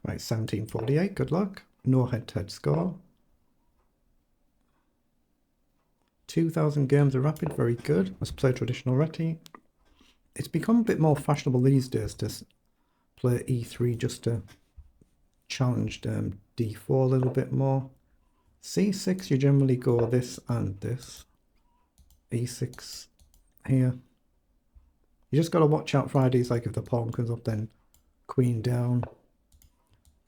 Right, 1748, good luck. No head-to-head score. 2,000 games of rapid, very good. Let's play traditional reti. It's become a bit more fashionable these days to play e3 just to challenge d4 a little bit more. c6, you generally go this and this. e6 here. You just got to watch out for ideas like if the pawn comes up, then queen down.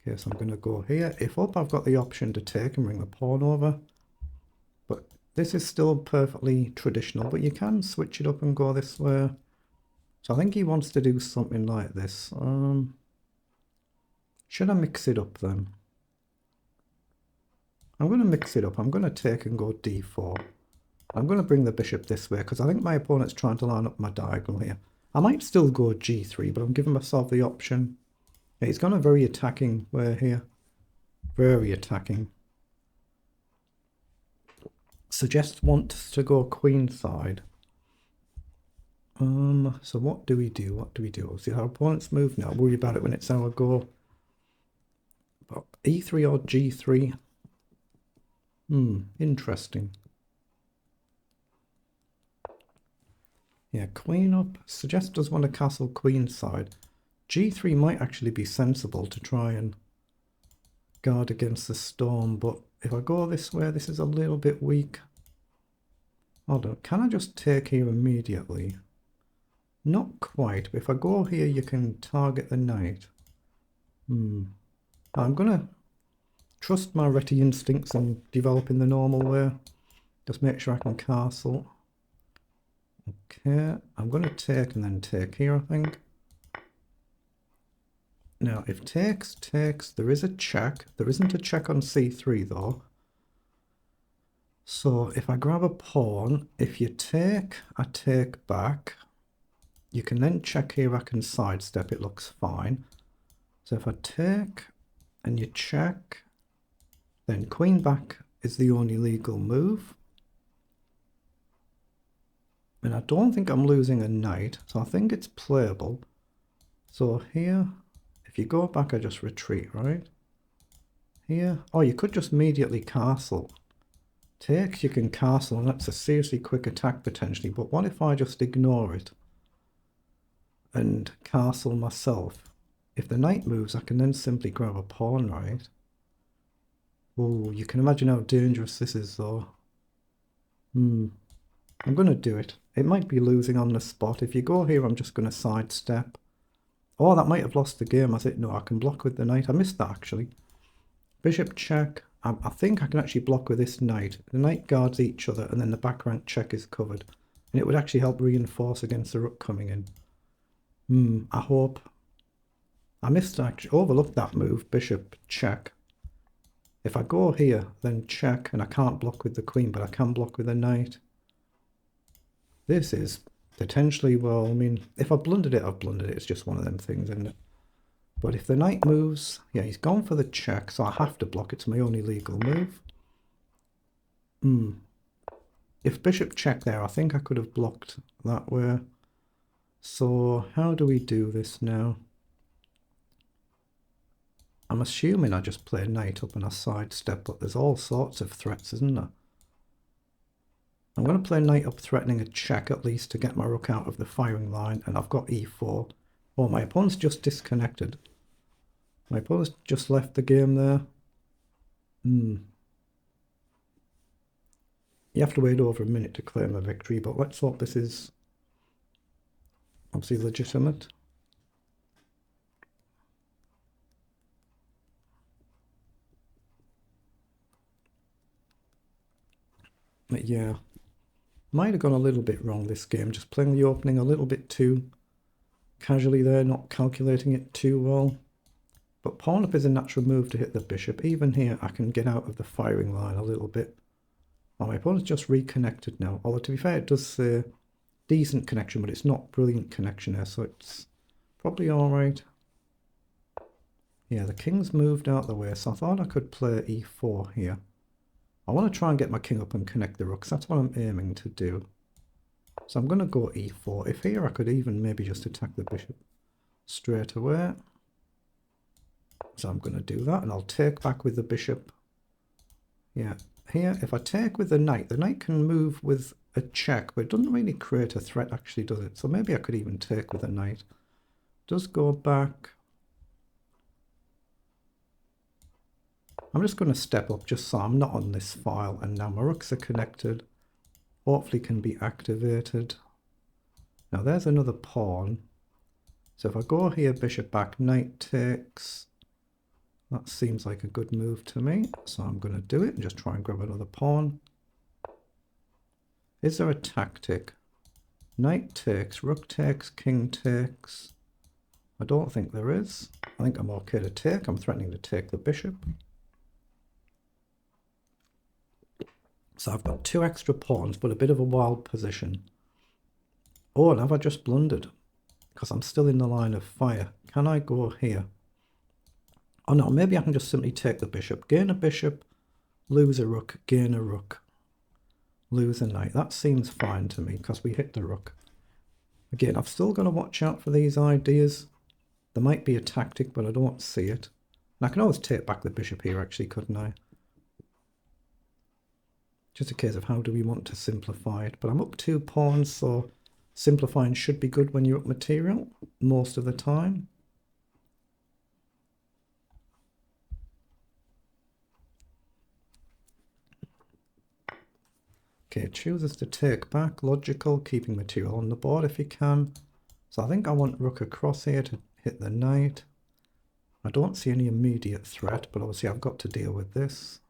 Okay, so I'm going to go here. If up, I've got the option to take and bring the pawn over. But this is still perfectly traditional, but you can switch it up and go this way. So I think he wants to do something like this. Should I mix it up then? I'm going to mix it up. I'm going to take and go d4. I'm going to bring the bishop this way because I think my opponent's trying to line up my diagonal here. I might still go g3, but I'm giving myself the option. Yeah, he's gone a very attacking way here. Very attacking. Suggest wants to go queen side. So what do we do? What do we do? See, our opponent's move now. Worry about it when it's our go. But e3 or g3? Interesting. Yeah, queen up. Suggest does want to castle queen side. g3 might actually be sensible to try and guard against the storm, but if I go this way, this is a little bit weak. Hold on, can I just take here immediately? Not quite, but if I go here, you can target the knight. I'm going to trust my reti instincts and develop in the normal way. Just make sure I can castle. Okay, I'm going to take and then take here, I think. Now, if takes, there is a check. There isn't a check on c3, though. So, if I grab a pawn, if you take, I take back. You can then check here, I can sidestep, it looks fine. So if I take and you check, then queen back is the only legal move. And I don't think I'm losing a knight, so I think it's playable. So here, if you go back, I just retreat, right? Here, oh, you could just immediately castle. Takes, you can castle, and that's a seriously quick attack potentially, but what if I just ignore it and castle myself? If the knight moves, I can then simply grab a pawn, right? Oh, you can imagine how dangerous this is, though. I'm going to do it. It might be losing on the spot. If you go here, I'm just going to sidestep. Oh, that might have lost the game. I said, no, I can block with the knight. I missed that, actually. Bishop check. I think I can actually block with this knight. The knight guards each other, and then the back rank check is covered. And it would actually help reinforce against the rook coming in. I hope. I missed, actually, overlooked that move. Bishop check. If I go here, then check, and I can't block with the queen, but I can block with the knight. This is potentially, well, I mean, if I blundered it, I've blundered it. It's just one of them things, isn't it? But if the knight moves, yeah, he's gone for the check, so I have to block. It's my only legal move. If bishop check there, I think I could have blocked that way. So how do we do this now? I'm assuming I just play knight up and I sidestep, but there's all sorts of threats, isn't there? I'm going to play knight up, threatening a check at least to get my rook out of the firing line, and I've got e4. Oh, my opponent's just disconnected. My opponent's just left the game there. You have to wait over a minute to claim a victory, but let's hope this is obviously legitimate. But yeah, might have gone a little bit wrong this game, just playing the opening a little bit too casually there, not calculating it too well. But pawn up is a natural move to hit the bishop. Even here, I can get out of the firing line a little bit. Oh, my opponent's just reconnected now. Although, to be fair, it does say decent connection, but it's not brilliant connection there, so it's probably all right. Yeah, the king's moved out the way, so I thought I could play e4 here. I want to try and get my king up and connect the rooks. That's what I'm aiming to do. So I'm going to go e4. If here, I could even maybe just attack the bishop straight away. So I'm going to do that, and I'll take back with the bishop. Yeah, here, if I take with the knight can move with a check, but it doesn't really create a threat, actually, does it? So maybe I could even take with the knight. Does go back. I'm just going to step up just so I'm not on this file, and now my rooks are connected. Hopefully can be activated. Now there's another pawn. So if I go here, bishop back, knight takes. That seems like a good move to me. So I'm going to do it and just try and grab another pawn. Is there a tactic? Knight takes, rook takes, king takes. I don't think there is. I think I'm okay to take. I'm threatening to take the bishop. So I've got 2 extra pawns, but a bit of a wild position. Oh, and have I just blundered? Because I'm still in the line of fire. Can I go here? Oh no, maybe I can just simply take the bishop. Gain a bishop, lose a rook, gain a rook, lose a knight. That seems fine to me because we hit the rook. Again, I've still got to watch out for these ideas. There might be a tactic, but I don't see it. And I can always take back the bishop here, actually, couldn't I? Just a case of how do we want to simplify it. But I'm up 2 pawns, so simplifying should be good when you're up material most of the time. Okay, chooses to take back, logical, keeping material on the board if you can. So I think I want rook across here to hit the knight. I don't see any immediate threat, but obviously I've got to deal with this.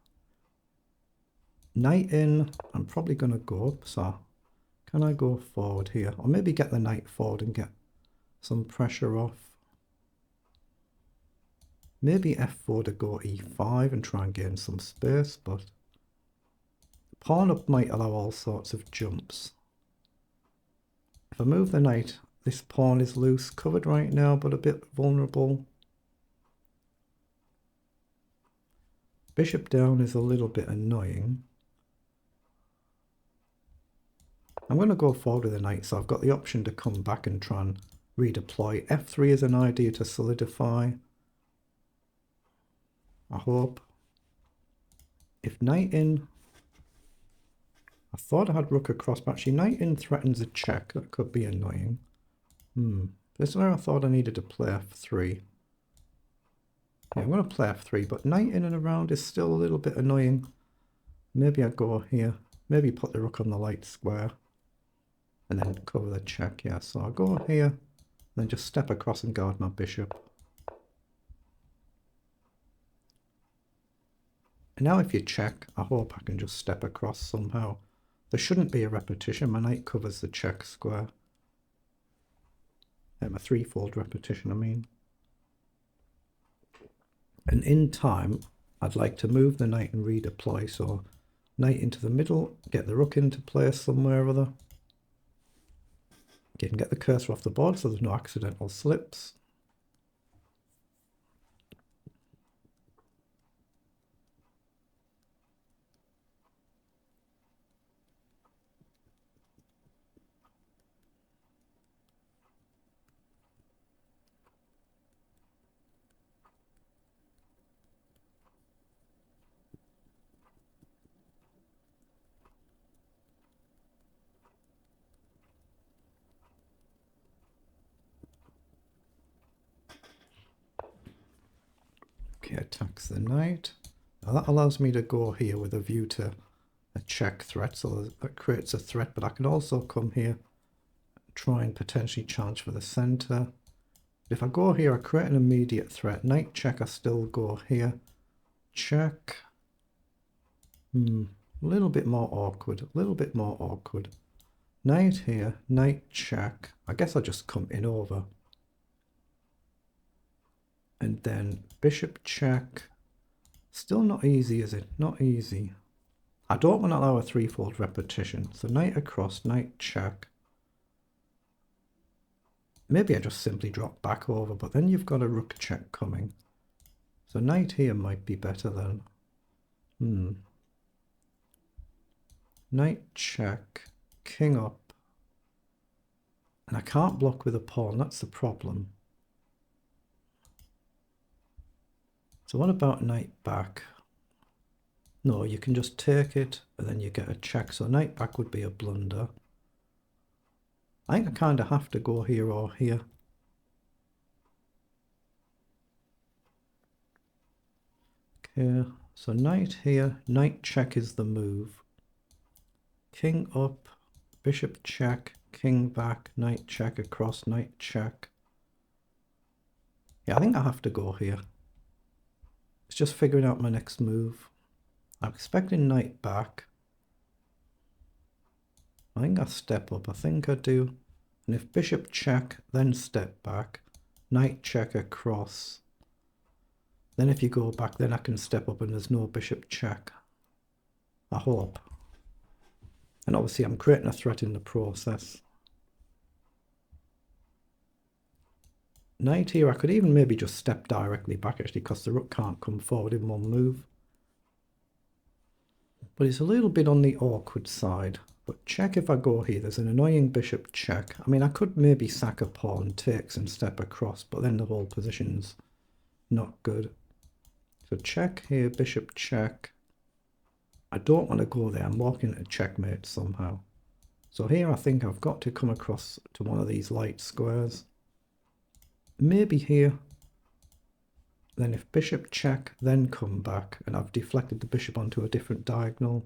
Knight in, I'm probably going to go up, so can I go forward here? Or maybe get the knight forward and get some pressure off. Maybe f4 to go e5 and try and gain some space, but pawn up might allow all sorts of jumps. If I move the knight, this pawn is loose, covered right now, but a bit vulnerable. Bishop down is a little bit annoying. I'm going to go forward with the knight, so I've got the option to come back and try and redeploy. f3 is an idea to solidify. I hope. If knight in, I thought I had rook across, but actually knight in threatens a check. That could be annoying. This is where I thought I needed to play f3. Yeah, I'm going to play f3, but knight in and around is still a little bit annoying. Maybe I go here. Maybe put the rook on the light square. And then cover the check, yeah. So I'll go here, and then just step across and guard my bishop. And now if you check, I hope I can just step across somehow. There shouldn't be a repetition. My knight covers the check square. A 3-fold repetition, I mean. And in time, I'd like to move the knight and redeploy. So knight into the middle, get the rook into place somewhere or other. Again, get the cursor off the board so there's no accidental slips. Okay, attacks the knight. Now that allows me to go here with a view to a check threat, so that creates a threat, but I can also come here, try and potentially challenge for the center. If I go here, I create an immediate threat. Knight check, I still go here. Check. A little bit more awkward, a little bit more awkward. Knight here, knight check. I guess I'll just come in over. And then bishop check. Still not easy, is it? Not easy. I don't want to allow a 3-fold repetition. So knight across, knight check. Maybe I just simply drop back over, but then you've got a rook check coming. So knight here might be better than... Knight check, king up. And I can't block with a pawn, that's the problem. So what about knight back? No, you can just take it and then you get a check. So knight back would be a blunder. I think I kind of have to go here or here. Okay, so knight here, knight check is the move. King up, bishop check, king back, knight check across, knight check. Yeah, I think I have to go here. It's just figuring out my next move. I'm expecting knight back. I think I step up, I think I do. And if bishop check, then step back, knight check across. Then if you go back, then I can step up and there's no bishop check. I hope. And obviously I'm creating a threat in the process. Knight here, I could even maybe just step directly back actually because the rook can't come forward in one move. But it's a little bit on the awkward side. But check if I go here, there's an annoying bishop check. I mean, I could maybe sack a pawn, takes and step across, but then the whole position's not good. So check here, bishop check. I don't want to go there, I'm walking into checkmate somehow. So here I think I've got to come across to one of these light squares. Maybe here. Then if bishop check, then come back, and I've deflected the bishop onto a different diagonal.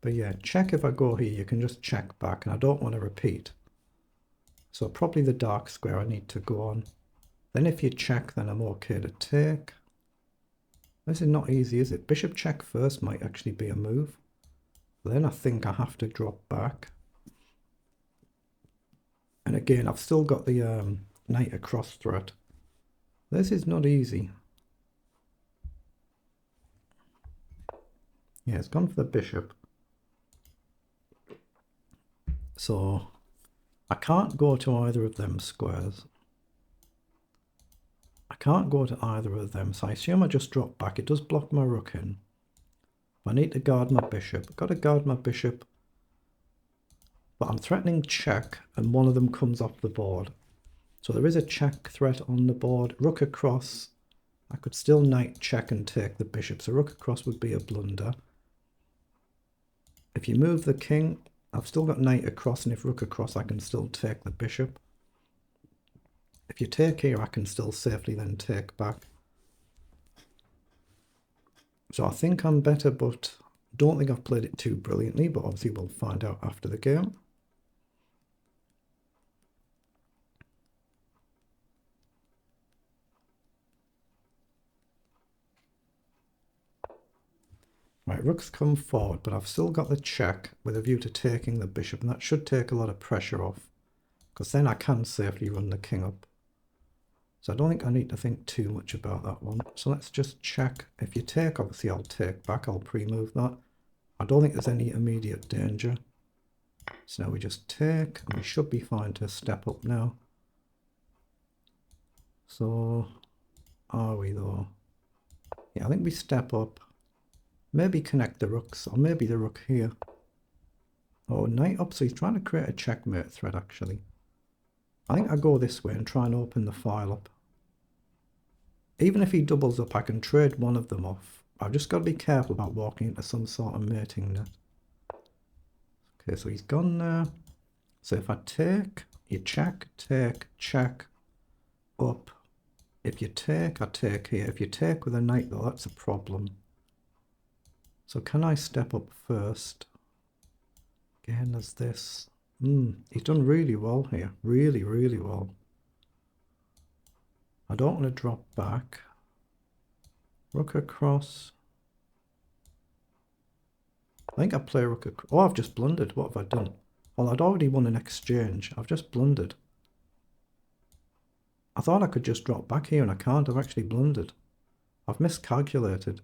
But yeah, check if I go here, you can just check back, and I don't want to repeat. So probably the dark square I need to go on. Then if you check, then I'm okay to take. This is not easy, is it? Bishop check first might actually be a move. Then I think I have to drop back. And again, I've still got the knight across threat. This is not easy. Yeah, it's gone for the bishop. So I can't go to either of them squares. I can't go to either of them, so I assume I just drop back. It does block my rook in. I need to guard my bishop. I've got to guard my bishop. But I'm threatening check, and one of them comes off the board. So there is a check threat on the board. Rook across. I could still knight check and take the bishop. So rook across would be a blunder. If you move the king, I've still got knight across, and if rook across, I can still take the bishop. If you take here, I can still safely then take back. So I think I'm better, but don't think I've played it too brilliantly, but obviously we'll find out after the game. Right, rook's come forward, but I've still got the check with a view to taking the bishop, and that should take a lot of pressure off, because then I can safely run the king up. So I don't think I need to think too much about that one. So let's just check. If you take, obviously I'll take back, I'll pre-move that. I don't think there's any immediate danger. So now we just take, and we should be fine to step up now. So, are we though? Yeah, I think we step up. Maybe connect the rooks, or maybe the rook here. Oh, knight up, so he's trying to create a checkmate threat actually. I think I go this way and try and open the file up. Even if he doubles up, I can trade one of them off. I've just got to be careful about walking into some sort of mating net. Okay, so he's gone there. So if I take, you check, take, check, up. If you take, I take here. If you take with a knight though, that's a problem. So can I step up first? Again, there's this. He's done really well here. Really, really well. I don't want to drop back. Rook across. I think I play rook across. Oh, I've just blundered. What have I done? Well, I'd already won an exchange. I've just blundered. I thought I could just drop back here and I can't. I've actually blundered. I've miscalculated.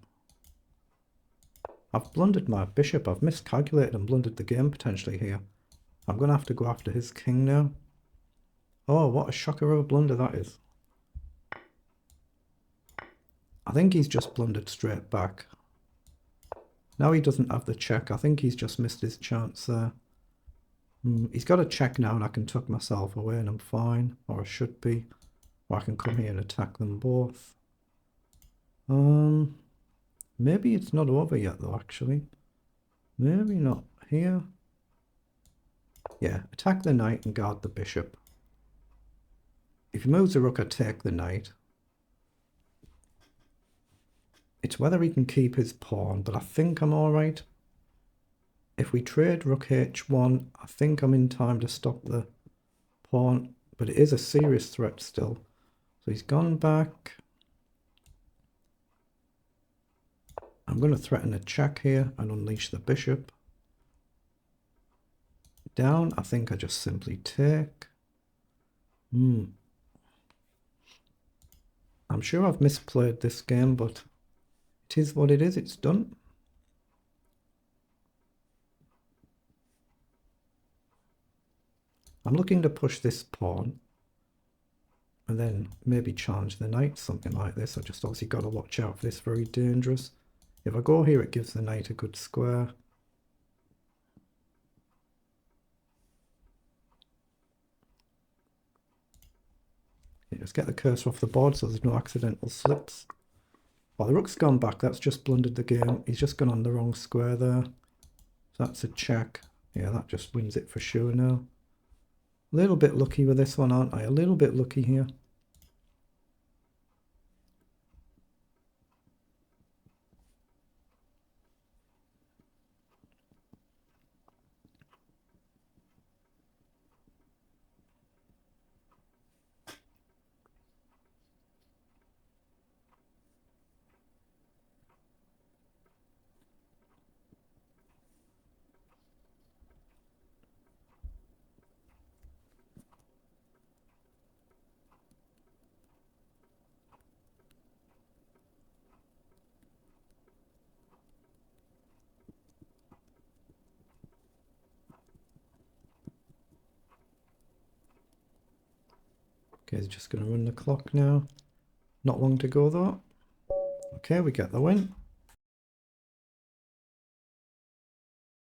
I've blundered my bishop. I've miscalculated and blundered the game potentially here. I'm going to have to go after his king now. Oh, what a shocker of a blunder that is. I think he's just blundered straight back. Now he doesn't have the check. I think he's just missed his chance there. He's got a check now and I can tuck myself away and I'm fine. Or I should be. Or I can come here and attack them both. Maybe it's not over yet though, actually. Maybe not here. Yeah, attack the knight and guard the bishop. If he moves the rook, I take the knight. It's whether he can keep his pawn, but I think I'm alright. If we trade rook h1, I think I'm in time to stop the pawn, but it is a serious threat still. So he's gone back. I'm going to threaten a check here and unleash the bishop. Down, I think I just simply take. I'm sure I've misplayed this game, but it is what it is, it's done. I'm looking to push this pawn and then maybe challenge the knight, something like this. I just obviously got to watch out for this, very dangerous. If I go here, it gives the knight a good square. Yeah, just get the cursor off the board so there's no accidental slips. Well, the rook's gone back, that's just blundered the game. He's just gone on the wrong square there. So that's a check. Yeah, that just wins it for sure now. A little bit lucky with this one, aren't I? A little bit lucky here. Okay, he's just going to run the clock now. Not long to go though. Okay, we get the win.